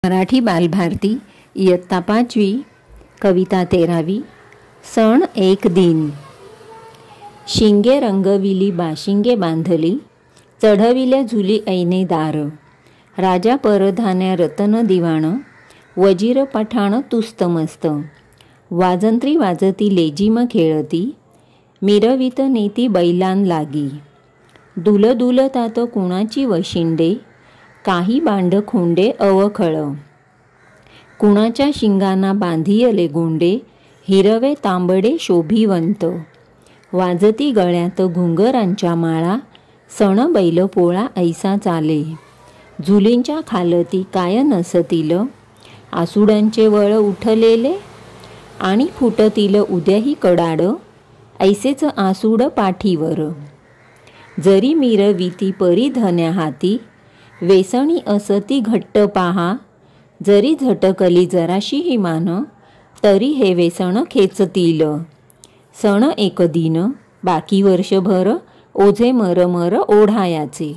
मराठी बालभारती इयत्ता 5वी कविता 13वी सण एक दिन। शिंगे रंगविली बाशिंगे बांधली, चढविल्या झुली ऐने दार। राजा परधान्या रतन दिवाण, वजीर पठाण तुस्त मस्त। वाजंत्री वाजती लेजीम खेळती, मिरवित नेती बैलान लागी। दुल दुल तात कुणाची वशिंडे, काही बांड खोंडे अवखळ। कुणाच्या शिंगांना बांधियले गोंडे, हिरवे तांबडे शोभिवंत। वाजती गळ्यात घुंगरांच्या माळा, सण बैल पोळा ऐसा चाले। झुलींच्या खालती काय नसतील, आसुडांचे वळ उठलेले। आणि फुटतील उद्याही कडाड, ऐसेच आसूड पाठीवर। जरी मिरविती परिधन्या हाती, वेसणी असती घट्ट पाहा। जरी झटकली जराशीही मान, तरी हे वेसण खेचतील। सण एक दिन बाकी वर्षभर, ओझे मरमर ओढायाचे।